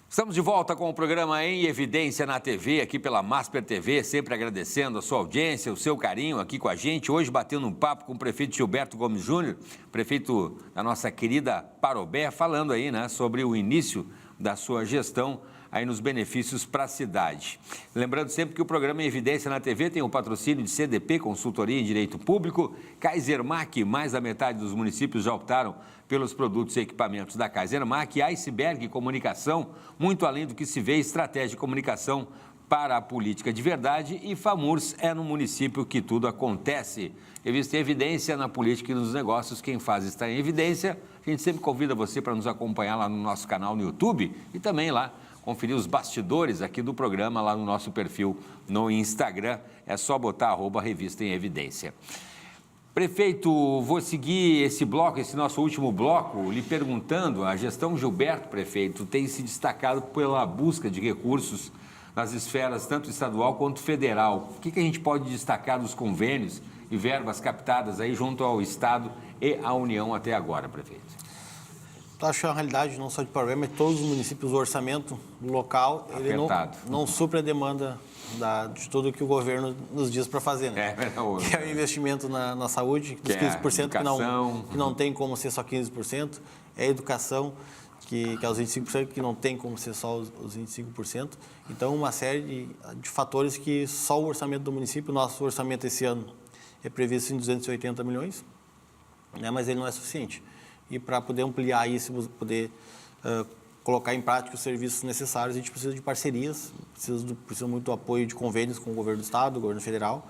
Estamos de volta com o programa Em Evidência na TV, aqui pela Masper TV, sempre agradecendo a sua audiência, o seu carinho aqui com a gente. Hoje batendo um papo com o prefeito Gilberto Gomes Júnior, prefeito da nossa querida Parobé, falando aí, né, sobre o início da sua gestão aí nos benefícios para a cidade. Lembrando sempre que o programa Em Evidência na TV tem o patrocínio de CDP, Consultoria em Direito Público, Kaisermac, mais da metade dos municípios já optaram pelos produtos e equipamentos da Kaisermac, Iceberg Comunicação, muito além do que se vê, estratégia de comunicação para a política de verdade, e FAMURS é no município que tudo acontece. Revista Em Evidência na política e nos negócios, quem faz está em evidência. A gente sempre convida você para nos acompanhar lá no nosso canal no YouTube e também lá conferir os bastidores aqui do programa lá no nosso perfil no Instagram. É só botar @Revista Em Evidência. Prefeito, vou seguir esse bloco, esse nosso último bloco, lhe perguntando, a gestão Gilberto, prefeito, tem se destacado pela busca de recursos nas esferas tanto estadual quanto federal. O que a gente pode destacar dos convênios e verbas captadas aí junto ao Estado e à União até agora, prefeito? Acho que é uma realidade não só de Parobé, mas todos os municípios, o orçamento local, ele não supre a demanda de tudo que o governo nos diz para fazer, né? Que é o investimento na saúde, dos 15%, que não tem como ser só 15%, é a educação, que é os 25%, que não tem como ser só os 25%. Então, uma série de fatores que só o orçamento do município, nosso orçamento esse ano é previsto em 280 milhões, né? Mas ele não é suficiente. E para poder ampliar isso, poder colocar em prática os serviços necessários, a gente precisa de parcerias, precisa muito do apoio de convênios com o governo do Estado, o governo federal.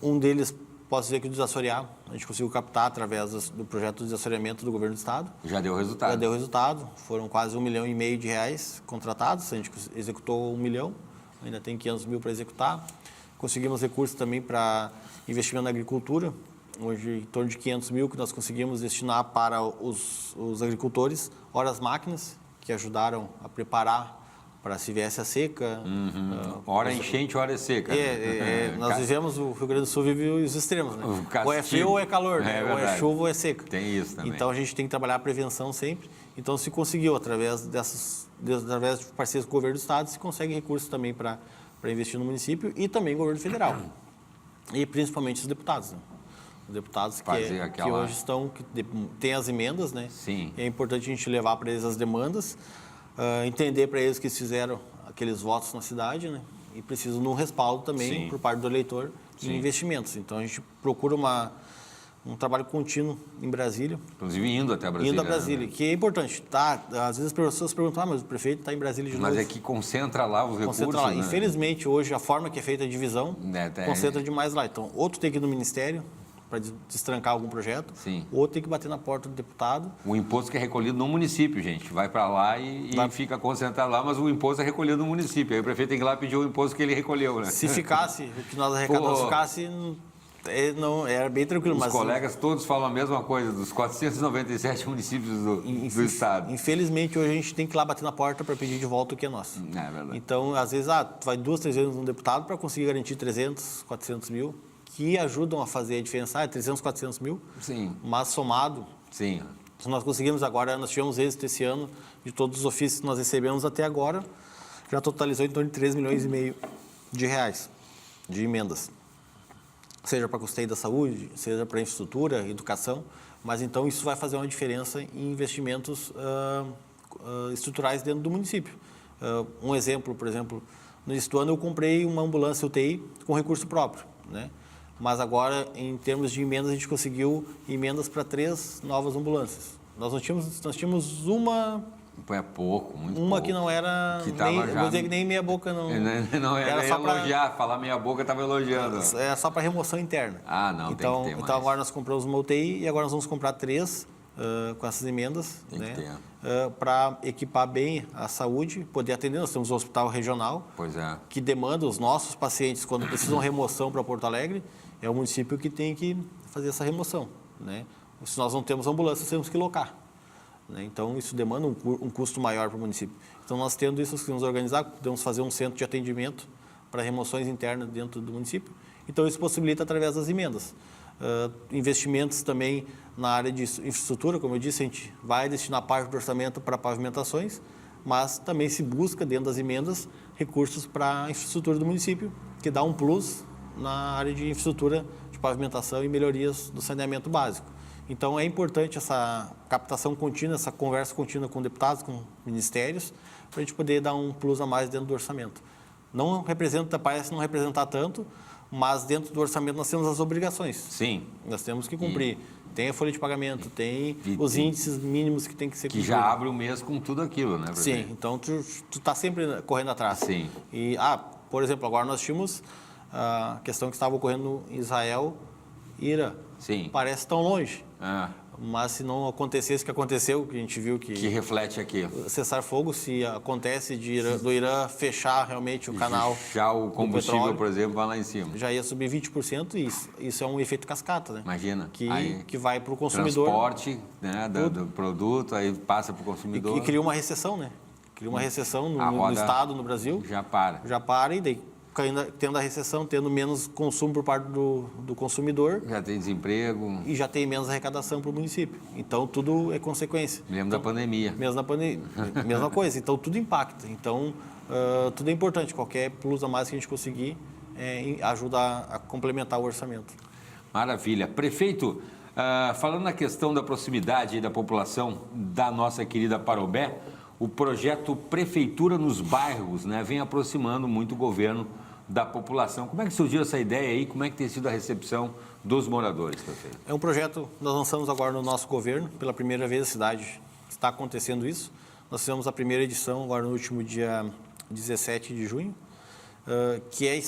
Um deles, posso dizer que o desassorear, a gente conseguiu captar através do projeto de desassoreamento do governo do Estado. Já deu resultado. Já deu resultado, foram quase R$1,5 milhão de reais contratados, a gente executou 1 milhão, ainda tem 500 mil para executar. Conseguimos recursos também para investimento na agricultura, hoje em torno de 500 mil que nós conseguimos destinar para os agricultores, horas máquinas, que ajudaram a preparar para se viesse a seca. Hora enchente, hora seca. Nós vivemos, o Rio Grande do Sul vive os extremos, né? Ou é frio ou é calor, né? Ou é chuva ou é seca. Tem isso também. Então a gente tem que trabalhar a prevenção sempre. Então se conseguiu, através de parceiros com o governo do Estado, se consegue recursos também para investir no município e também no governo federal. E principalmente os deputados, né? Os deputados que hoje têm as emendas, né? Sim. E é importante a gente levar para eles as demandas, entender para eles que eles fizeram aqueles votos na cidade, né? E precisam de um respaldo também por parte do eleitor em investimentos. Então a gente procura um trabalho contínuo em Brasília. Inclusive indo até Brasília. Indo a Brasília, né? Que é importante. Tá? Às vezes as pessoas perguntam, mas o prefeito está em Brasília de novo. Mas é que concentra lá os recursos. Concentra lá. Né? Infelizmente, hoje, a forma que é feita a divisão concentra demais lá. Então, outro tem que ir no Ministério para destrancar algum projeto, ou tem que bater na porta do deputado. O imposto que é recolhido no município, gente, vai para lá e fica concentrado lá, mas o imposto é recolhido no município. Aí o prefeito tem que ir lá pedir o imposto que ele recolheu, né? Se ficasse, o que nós arrecadamos ficasse, era bem tranquilo. Os colegas todos falam a mesma coisa, dos 497 municípios do estado. Infelizmente, hoje a gente tem que ir lá bater na porta para pedir de volta o que é nosso. É verdade. Então, às vezes, tu vai 2, 3 vezes num deputado para conseguir garantir 300, 400 mil, que ajudam a fazer a diferença, 300, 400 mil, mas somado, se nós conseguimos agora, nós tivemos êxito esse ano, de todos os ofícios que nós recebemos até agora, já totalizou em torno de 3,5 milhões de reais de emendas, seja para custeio da saúde, seja para infraestrutura, educação, mas então isso vai fazer uma diferença em investimentos estruturais dentro do município. Um exemplo, por exemplo, no início do ano eu comprei uma ambulância UTI com recurso próprio, né? Mas agora, em termos de emendas, a gente conseguiu emendas para 3 novas ambulâncias. Nós tínhamos uma É pouco, muito Uma pouco. que não era, Que tava nem, já... vou dizer que nem meia boca, não. Não era só elogiar, falar meia boca estava elogiando. É só para remoção interna. Ah, não, então, tem que ter mais. Então agora nós compramos uma UTI e agora nós vamos comprar 3 com essas emendas, Tem né? que ter. Para equipar bem a saúde, poder atender. Nós temos um hospital regional Pois é. que demanda os nossos pacientes, quando precisam remoção para Porto Alegre, é o município que tem que fazer essa remoção, né? Se nós não temos ambulância, temos que locar, né? Então, isso demanda um custo maior para o município. Então, nós tendo isso, nós nos organizar, podemos fazer um centro de atendimento para remoções internas dentro do município. Então, isso possibilita através das emendas. Investimentos também na área de infraestrutura, como eu disse, a gente vai destinar parte do orçamento para pavimentações, mas também se busca, dentro das emendas, recursos para a infraestrutura do município, que dá um plus na área de infraestrutura de pavimentação e melhorias do saneamento básico. Então, é importante essa captação contínua, essa conversa contínua com deputados, com ministérios, para a gente poder dar um plus a mais dentro do orçamento. Não representa, parece não representar tanto, mas dentro do orçamento nós temos as obrigações. Sim. Nós temos que cumprir. Tem a folha de pagamento, tem os tem, índices mínimos que tem que ser que cumpridos. já abre o mês com tudo aquilo, né, prefeito? Sim, então tu está sempre correndo atrás. Sim. E, por exemplo, agora nós tínhamos a questão que estava ocorrendo em Israel e Irã. Sim. Parece tão longe, Ah, mas se não acontecesse o que aconteceu, que a gente viu que reflete aqui. cessar fogo, se acontece do Irã fechar realmente o canal Já o do combustível, petróleo, por exemplo, vai lá em cima. já ia subir 20% e isso é um efeito cascata, né? Imagina. Que vai para o consumidor. Transporte, né, do produto, aí passa para o consumidor. E cria uma recessão, né? Cria uma recessão A no roda Estado, no Brasil. Já para. Já para e daí, tendo a recessão, tendo menos consumo por parte do consumidor Já tem desemprego. e já tem menos arrecadação para o município. Então, tudo é consequência. Lembro da pandemia. Mesmo na pandemia, mesma coisa. Então, tudo impacta. Então, tudo é importante. Qualquer plus a mais que a gente conseguir ajuda a complementar o orçamento. Maravilha. Prefeito, falando na questão da proximidade da população da nossa querida Parobé, o projeto Prefeitura nos Bairros, né, vem aproximando muito o governo da população. Como é que surgiu essa ideia aí? Como é que tem sido a recepção dos moradores, prefeito? É um projeto que nós lançamos agora no nosso governo. Pela primeira vez a cidade está acontecendo isso. Nós fizemos a primeira edição agora no último dia 17 de junho, que é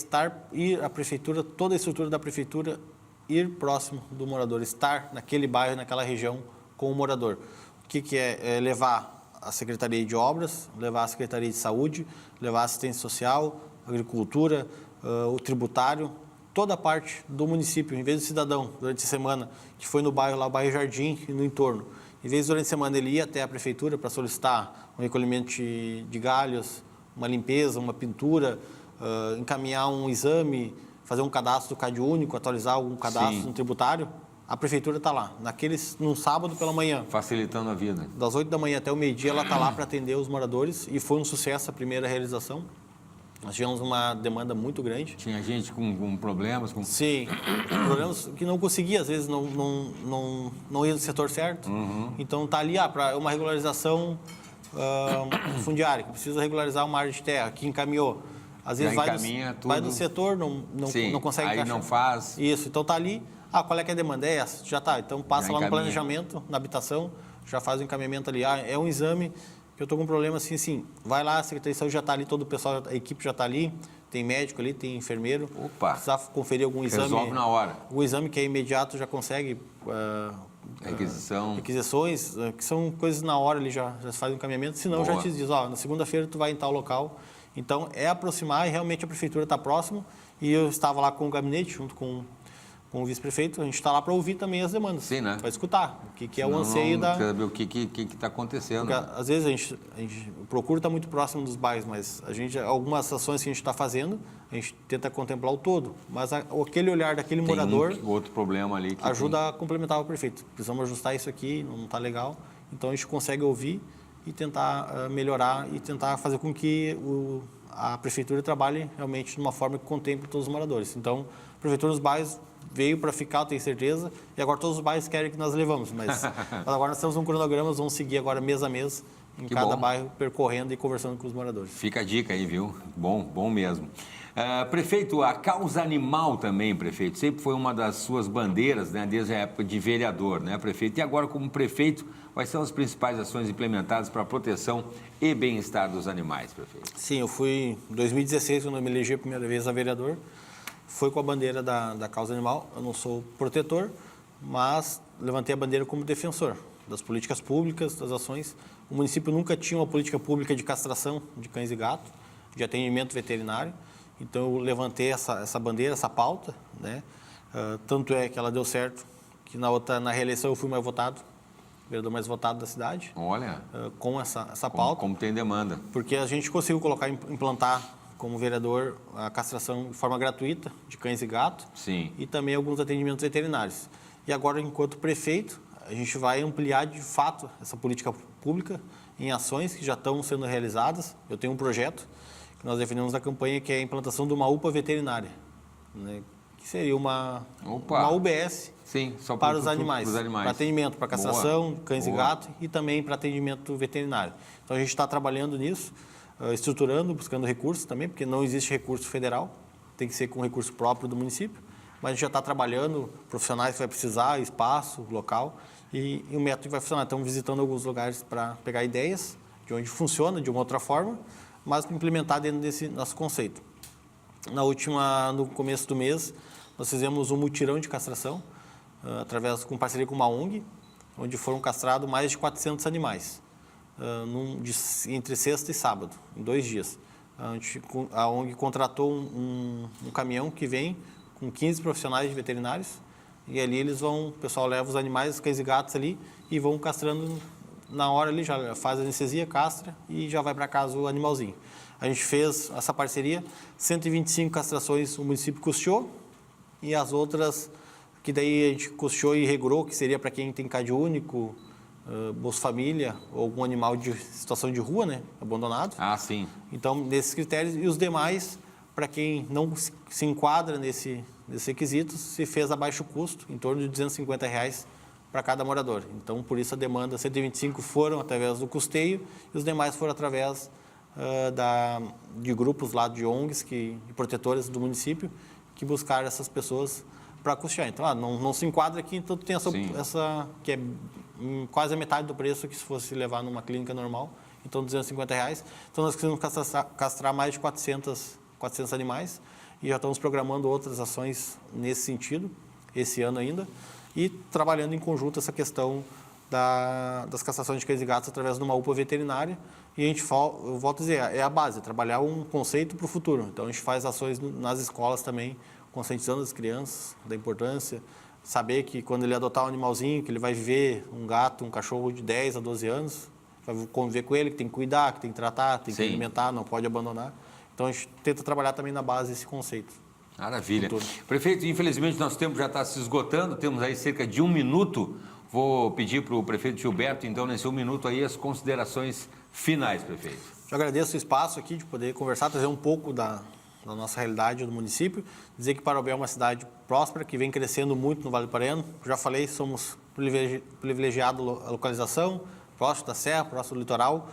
ir à prefeitura, toda a estrutura da prefeitura, ir próximo do morador, estar naquele bairro, naquela região com o morador. O que é levar a Secretaria de Obras, levar a Secretaria de Saúde, levar a assistência social, agricultura, o tributário, toda a parte do município. Em vez do cidadão, durante a semana, que foi no bairro lá, o bairro Jardim e no entorno, em vez de durante a semana ele ir até a prefeitura para solicitar um recolhimento de galhos, uma limpeza, uma pintura, encaminhar um exame, fazer um cadastro do Cade Único, atualizar algum cadastro no tributário, a prefeitura está lá. Num sábado pela manhã. Facilitando a vida. Das 8 da manhã até o meio-dia, ela está lá para atender os moradores e foi um sucesso a primeira realização. Nós tivemos uma demanda muito grande. Tinha gente com problemas? Sim, problemas que não conseguia, às vezes não ia no setor certo. Então está ali para uma regularização fundiária, que precisa regularizar uma área de terra, que encaminhou. Às vezes vai no setor, não consegue aí encaixar. não faz. Isso, então está ali. Qual é que é a demanda? É essa, já está. Então passa lá no planejamento, na habitação, já faz o encaminhamento ali. É um exame que eu estou com um problema assim, vai lá, a Secretaria de Saúde já está ali, todo o pessoal, a equipe já está ali, tem médico ali, tem enfermeiro. Opa! Precisar conferir algum exame. Resolve na hora. O exame que é imediato já consegue. Requisições, que são coisas na hora ali, já se faz o encaminhamento, senão já te diz, na segunda-feira tu vai em tal local. Então, é aproximar e realmente a prefeitura está próximo. E eu estava lá com o gabinete, junto com o vice-prefeito, a gente está lá para ouvir também as demandas. Sim, né? Para escutar o que é o anseio da... Quer saber o que está acontecendo. Porque, às vezes a gente procura estar muito próximo dos bairros, mas algumas ações que a gente está fazendo, a gente tenta contemplar o todo. Mas aquele olhar daquele morador... outro problema ali. Que ajuda a complementar o prefeito. Precisamos ajustar isso aqui, não está legal. Então, a gente consegue ouvir e tentar melhorar e tentar fazer com que a prefeitura trabalhe realmente de uma forma que contemple todos os moradores. Então, a prefeitura dos bairros veio para ficar, eu tenho certeza, e agora todos os bairros querem que nós levamos, mas agora nós temos um cronograma, nós vamos seguir agora mês a mês, em cada bairro, percorrendo e conversando com os moradores. Fica a dica aí, viu? Bom mesmo. Prefeito, a causa animal também, prefeito, sempre foi uma das suas bandeiras, né, desde a época de vereador, né, prefeito? E agora, como prefeito, quais são as principais ações implementadas para a proteção e bem-estar dos animais, prefeito? Sim, eu fui em 2016, quando eu me elegi a primeira vez a vereador, foi com a bandeira da causa animal. Eu não sou protetor, mas levantei a bandeira como defensor das políticas públicas, das ações. O município nunca tinha uma política pública de castração de cães e gatos, de atendimento veterinário. Então, eu levantei essa bandeira, essa pauta, né? Tanto é que ela deu certo, que na reeleição eu fui mais votado, o vereador mais votado da cidade. Olha, com essa pauta. Como tem demanda. Porque a gente conseguiu implantar como vereador a castração de forma gratuita de cães e gatos. Sim. E também alguns atendimentos veterinários. E agora, enquanto prefeito, a gente vai ampliar de fato essa política pública em ações que já estão sendo realizadas. Eu tenho um projeto que nós defendemos na campanha, que é a implantação de uma UPA veterinária, né? Que seria uma UBS. Sim, só para os animais, para atendimento, para castração, Boa. cães Boa. e gatos e também para atendimento veterinário. Então, a gente está trabalhando nisso, estruturando, buscando recursos também, porque não existe recurso federal, tem que ser com recurso próprio do município, mas a gente já está trabalhando, profissionais que vai precisar, espaço, local, e o método vai funcionar. Estamos visitando alguns lugares para pegar ideias de onde funciona, de uma outra forma, mas implementar dentro desse nosso conceito. No começo do mês, nós fizemos um mutirão de castração, com parceria com uma ONG, onde foram castrados mais de 400 animais, entre sexta e sábado, em 2 dias. A ONG contratou um caminhão que vem com 15 profissionais de veterinários, e ali o pessoal leva os animais, os cães e gatos ali, e vão castrando na hora ali, já faz a anestesia, castra e já vai para casa o animalzinho. A gente fez essa parceria, 125 castrações o município custeou, e as outras que daí a gente custeou e regrou, que seria para quem tem CAD único, Bolsa Família, ou algum animal de situação de rua, né, abandonado. Ah, sim. Então, nesses critérios, e os demais, para quem não se enquadra nesses requisitos, se fez a baixo custo, em torno de R$250 para cada morador. Então, por isso a demanda, 125 foram através do custeio e os demais foram através de grupos lá de ONGs, de protetores do município, que buscaram essas pessoas para custear. Então, não se enquadra aqui, então tem essa que é quase a metade do preço que se fosse levar numa clínica normal, então R$250. Então, nós queremos castrar mais de 400 animais e já estamos programando outras ações nesse sentido, esse ano ainda, e trabalhando em conjunto essa questão das castrações de cães e gatos através de uma UPA veterinária. E eu volto a dizer, é a base, trabalhar um conceito para o futuro. Então, a gente faz ações nas escolas também, conscientizando as crianças da importância, saber que quando ele adotar um animalzinho, que ele vai viver um gato, um cachorro de 10 a 12 anos, vai conviver com ele, que tem que cuidar, que tem que tratar, tem que alimentar, não pode abandonar. Então, a gente tenta trabalhar também na base desse conceito. Maravilha. Prefeito, infelizmente, nosso tempo já está se esgotando, temos aí cerca de 1 minuto. Vou pedir para o prefeito Gilberto, então, nesse 1 minuto aí, as considerações finais, prefeito. Eu agradeço o espaço aqui de poder conversar, trazer um pouco da nossa realidade do município, dizer que Parobé é uma cidade próspera, que vem crescendo muito no Vale do Paraíba. Já falei, somos privilegiado a localização, próximo da serra, próximo do litoral,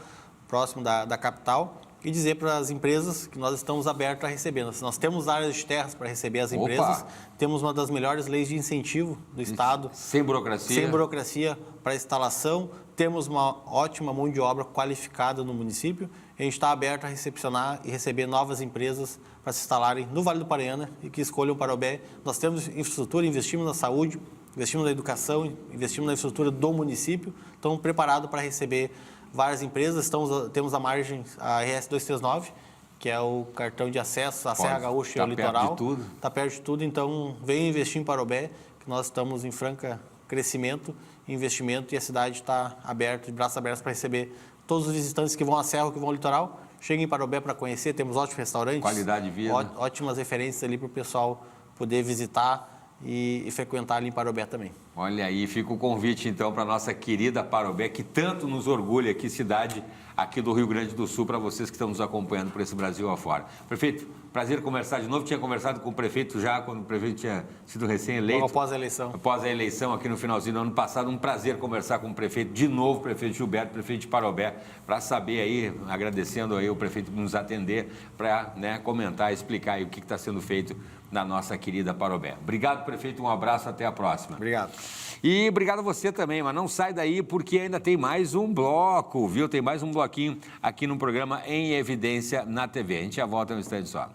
próximo da capital, e dizer para as empresas que nós estamos abertos a receber. Nós temos áreas de terras para receber as empresas, temos uma das melhores leis de incentivo do Estado. Sem burocracia. Sem burocracia para instalação, temos uma ótima mão de obra qualificada no município, e a gente está aberto a recepcionar e receber novas empresas para se instalarem no Vale do Paraíba e que escolham Parobé. Nós temos infraestrutura, investimos na saúde, investimos na educação, investimos na infraestrutura do município, estamos preparados para receber várias empresas. Temos a margem, a RS 239, que é o cartão de acesso à Serra Gaúcha e ao litoral. Está perto de tudo, então venha investir em Parobé, que nós estamos em franca crescimento, investimento, e a cidade está aberta, de braços abertos para receber todos os visitantes que vão à Serra ou que vão ao litoral. Cheguem em Parobé para conhecer, temos ótimos restaurantes. Qualidade de vida. Ótimas referências ali para o pessoal poder visitar e frequentar ali em Parobé também. Olha aí, fica o convite então para nossa querida Parobé, que tanto nos orgulha, que cidade aqui do Rio Grande do Sul, para vocês que estão nos acompanhando por esse Brasil afora. Prefeito, prazer conversar de novo. Tinha conversado com o prefeito já quando o prefeito tinha sido recém-eleito. Logo após a eleição. Após a eleição, aqui no finalzinho do ano passado, um prazer conversar com o prefeito de novo, prefeito Gilberto, prefeito de Parobé, para saber aí, agradecendo aí o prefeito por nos atender, para comentar, explicar aí o que está sendo feito na nossa querida Parobé. Obrigado, prefeito, um abraço, até a próxima. Obrigado. E obrigado a você também, mas não sai daí porque ainda tem mais um bloco, viu? Tem mais um bloquinho aqui no programa Em Evidência na TV. A gente já volta no instante só.